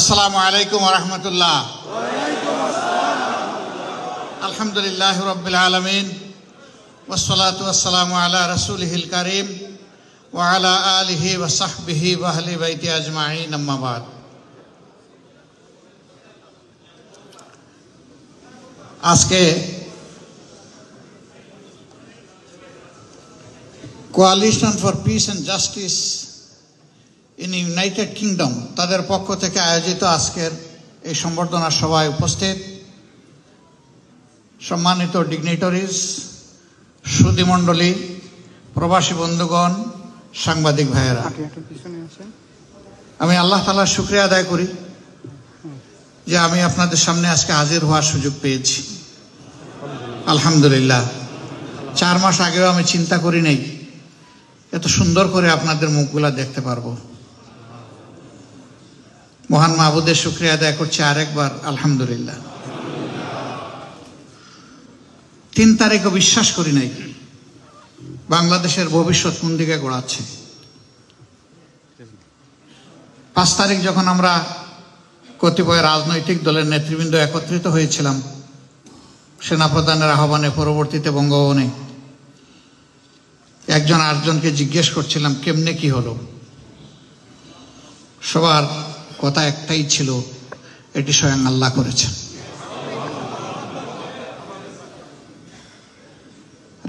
আসসালামু আলাইকুম ওয়া রাহমাতুল্লাহ। আলহামদুলিল্লাহি রাব্বিল আলামিন ওয়াসসালাতু ওয়াসসালামু আলা রাসূলিহিল কারীম ওয়া আলা আলিহি ওয়া সাহবিহি ওয়া আহলি বাইতি আজমাইন, আম্মা বাদ। আজকে coalition for piece and justice in United kingdom তাদের পক্ষ থেকে আয়োজিত আজকের এই সম্বর্ধনা সভায় উপস্থিত সম্মানিত ডিগনিটরিজ, সুধীমণ্ডলী, প্রবাসী বন্ধুগণ, সাংবাদিক ভাইয়েরা, আমি আল্লাহ তাআলার শুকরিয়া আদায় করি যে আমি আপনাদের সামনে আজকে হাজির হওয়ার সুযোগ পেয়েছি। আলহামদুলিল্লাহ। 4 মাস আগেও আমি চিন্তা করি নাই এত সুন্দর করে আপনাদের মুখগুলা দেখতে পারবো। মহান মাহবুদের শুকরিয়া আদায় করছি আরেকবার, আলহামদুলিল্লাহ। 3 তারিখও বিশ্বাস করি নাই বাংলাদেশের ভবিষ্যৎ কোন দিকে গড়াচ্ছে। 5 তারিখ যখন আমরা কতিপয় রাজনৈতিক দলের নেতৃবৃন্দ একত্রিত হয়েছিলাম সেনাপ্রধানের আহ্বানে, পরবর্তীতে বঙ্গভবনে, একজন আরেকজনকে জিজ্ঞেস করছিলাম কেমনে কি হলো। সবার কথা একটাই ছিল, এটি স্বয়ং আল্লাহ করেছেন।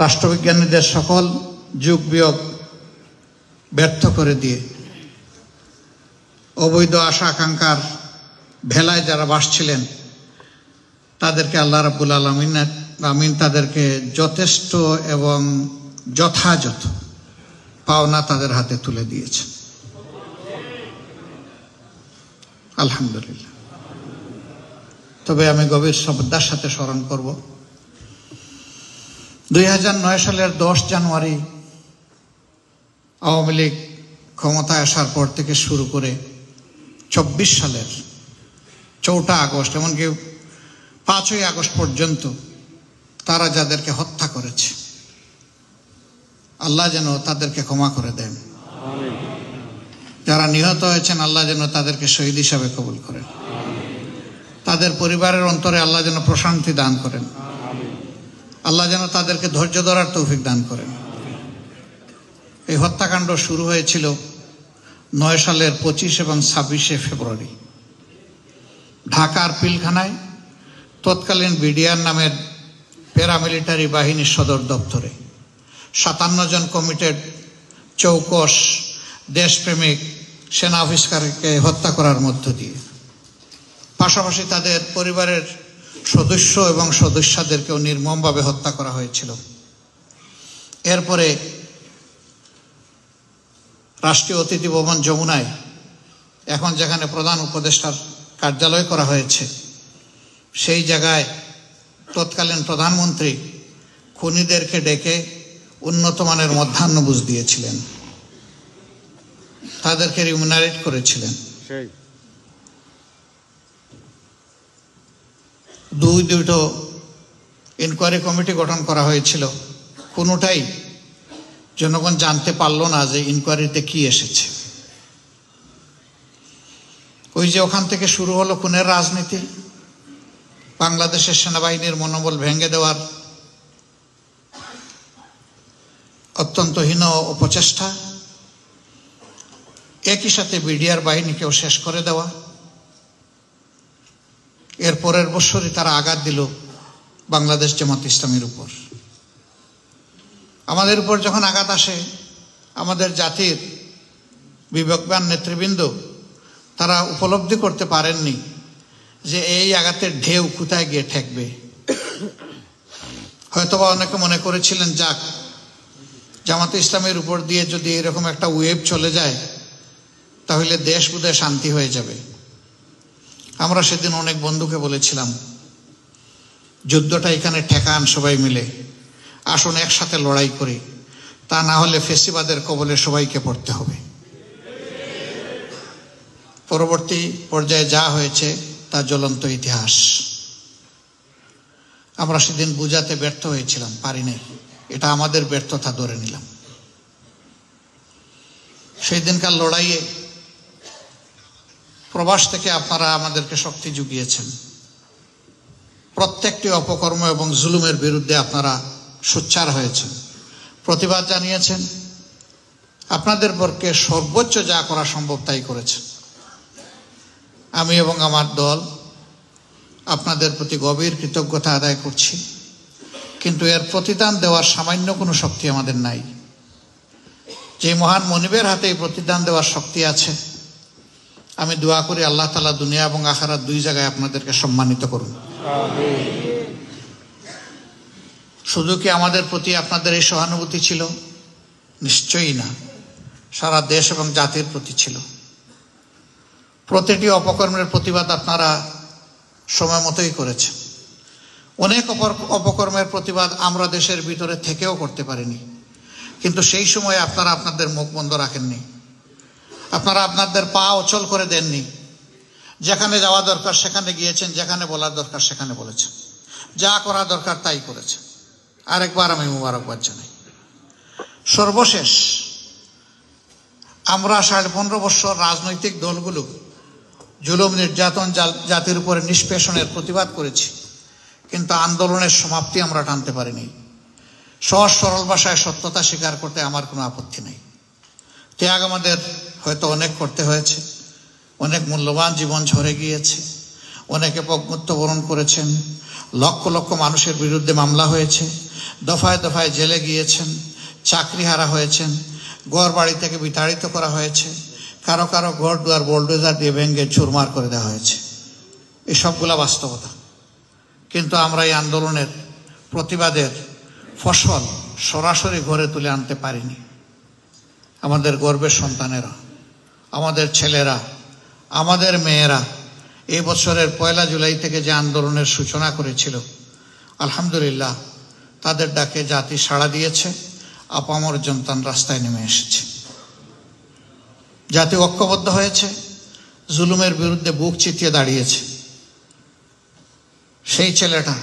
রাষ্ট্রবিজ্ঞানীদের সকল যুগ বিয়োগ ব্যর্থ করে দিয়ে অবৈধ আশা আকাঙ্ক্ষার ভেলায় যারা বাসছিলেন তাদেরকে আল্লাহ রাব্বুল আলামিন তাদেরকে যথেষ্ট এবং যথাযথ পাওনা তাদের হাতে তুলে দিয়েছেন, আলহামদুলিল্লাহ। তবে আমি গভীর শ্রদ্ধার সাথে স্মরণ করব 2009 সালের 10 জানুয়ারি আওয়ামী লীগ ক্ষমতায় আসার পর থেকে শুরু করে 24 সালের 4 আগস্ট এমনকি 5ই আগস্ট পর্যন্ত তারা যাদেরকে হত্যা করেছে আল্লাহ যেন তাদেরকে ক্ষমা করে দেন। যারা নিহত হয়েছেন আল্লাহ যেন তাদেরকে শহীদ হিসাবে কবুল করেন। তাদের পরিবারের অন্তরে আল্লাহ যেন প্রশান্তি দান করেন। আল্লাহ যেন তাদেরকে ধৈর্য ধরার তৌফিক দান করেন। এই হত্যাকাণ্ড শুরু হয়েছিল 9 সালের 25 এবং 26শে ফেব্রুয়ারি ঢাকার পিলখানায় তৎকালীন বিডিআর নামের প্যারামিলিটারি বাহিনীর সদর দপ্তরে 57 জন কমিটেড চৌকস দেশপ্রেমিক সেনা অফিসারকে হত্যা করার মধ্য দিয়ে, পাশাপাশি তাদের পরিবারের সদস্য এবং সদস্যদেরকেও নির্মমভাবে হত্যা করা হয়েছিল। এরপরে রাষ্ট্রীয় অতিথি ভবন যমুনায়, এখন যেখানে প্রধান উপদেষ্টার কার্যালয় করা হয়েছে, সেই জায়গায় তৎকালীন প্রধানমন্ত্রী খুনিদেরকে ডেকে উন্নত মানের মধ্যাহ্নভোজ দিয়েছিলেন, তাদেরকে রিমুনারেট করেছিলেন। দুটো ইনকোয়ারি কমিটি গঠন করা হয়েছিল, কোনোটাই জনগণ জানতে পারলো না যে ইনকোয়ারিতে কি এসেছে। ওই যে ওখান থেকে শুরু হলো খুনের রাজনীতি, বাংলাদেশের সেনাবাহিনীর মনোবল ভেঙে দেওয়ার অত্যন্ত হীন অপচেষ্টা, একই সাথে বিডিআর বাহিনীকেও শেষ করে দেওয়া। এর পরের বছরই তারা আঘাত দিল বাংলাদেশ জামাত ইসলামীর উপর। আমাদের উপর যখন আঘাত আসে, আমাদের জাতির বিবেকবান নেতৃবৃন্দ তারা উপলব্ধি করতে পারেননি যে এই আঘাতের ঢেউ কোথায় গিয়ে ঠেকবে। হয়তোবা অনেকে মনে করেছিলেন যাক, জামাতে ইসলামের উপর দিয়ে যদি এরকম একটা ওয়েভ চলে যায় তাহলে দেশ বোধহয় শান্তি হয়ে যাবে। আমরা সেদিন অনেক বন্ধুকে বলেছিলাম যুদ্ধটা এখানে ঠেকান সবাই মিলে, আসুন একসাথে লড়াই করি, তা না হলে ফেসিবাদের কবলে সবাইকে পড়তে হবে। পরবর্তী পর্যায়ে যা হয়েছে তা জ্বলন্ত ইতিহাস। আমরা সেদিন বুঝাতে ব্যর্থ হয়েছিলাম, পারি নাই, এটা আমাদের ব্যর্থতা ধরে নিলাম। সেই দিনকার লড়াইয়ে প্রবাস থেকে আপনারা আমাদেরকে শক্তি জুগিয়েছেন। প্রত্যেকটি অপকর্ম এবং জুলুমের বিরুদ্ধে আপনারা সোচ্চার হয়েছেন, প্রতিবাদ জানিয়েছেন। আপনাদের পক্ষে সর্বোচ্চ যা করা সম্ভব তাই করেছেন। আমি এবং আমার দল আপনাদের প্রতি গভীর কৃতজ্ঞতা আদায় করছি, কিন্তু এর প্রতিদান দেওয়ার সামান্য কোনো শক্তি আমাদের নাই। যে মহান মনিবের হাতে এই প্রতিদান দেওয়ার শক্তি আছে, আমি দোয়া করি আল্লাহ তাআলা দুনিয়া এবং আখিরাত দুই জায়গায় আপনাদেরকে সম্মানিত করুন। শুধু কি আমাদের প্রতি আপনাদের এই সহানুভূতি ছিল? নিশ্চয়ই না, সারা দেশ এবং জাতির প্রতি ছিল। প্রতিটি অপকর্মের প্রতিবাদ আপনারা সময় মতোই করেছেন। অনেক অপকর্মের প্রতিবাদ আমরা দেশের ভিতরে থেকেও করতে পারিনি, কিন্তু সেই সময় আপনারা আপনাদের মুখ বন্ধ রাখেননি, আপনারা আপনাদের পা অচল করে দেননি। যেখানে যাওয়া দরকার সেখানে গিয়েছেন, যেখানে বলার দরকার সেখানে বলেছেন, যা করা দরকার তাই করেছেন। আরেকবার আমি মুবারকবাদ জানাই। সর্বশেষ আমরা 15.5 বছর রাজনৈতিক দলগুলো জুলুম নির্যাতন জাতির উপরে নিষ্পেষণের প্রতিবাদ করেছি, কিন্তু আন্দোলনের সমাপ্তি আমরা টানতে পারিনি। সহজ সরল ভাষায় সত্যতা স্বীকার করতে আমার কোনো আপত্তি নেই। ত্যাগ আমাদের হয়তো অনেক করতে হয়েছে, অনেক মূল্যবান জীবন ঝরে গিয়েছে, অনেকে মৃত্যুবরণ করেছেন, লক্ষ লক্ষ মানুষের বিরুদ্ধে মামলা হয়েছে, দফায় দফায় জেলে গিয়েছেন, চাকরি হারা হয়েছেন, ঘর বাড়ি থেকে বিতাড়িত করা হয়েছে, কারো কারো ঘর দুয়ার বোল্ডোজার দিয়ে ভেঙে চুরমার করে দেওয়া হয়েছে। এই সবগুলা বাস্তবতা। কিন্তু আমরা এই আন্দোলনের প্রতিবাদের ফসল সরাসরি ঘরে তুলে আনতে পারিনি। আমাদের গর্বের সন্তানেরা, আমাদের ছেলেরা, আমাদের মেয়েরা এই বছরের 1 জুলাই থেকে যে আন্দোলনের সূচনা করেছিল, আলহামদুলিল্লাহ তাদের ডাকে জাতি সাড়া দিয়েছে, আপামর জনতান রাস্তায় নেমে এসেছে। জাতি ঐক্যবদ্ধ হয়েছে, জুলুমের বিরুদ্ধে বুক চিতিয়ে দাঁড়িয়েছে। সেই ছেলেটা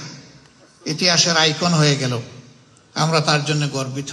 ইতিহাসের আইকন হয়ে গেল, আমরা তার জন্য গর্বিত।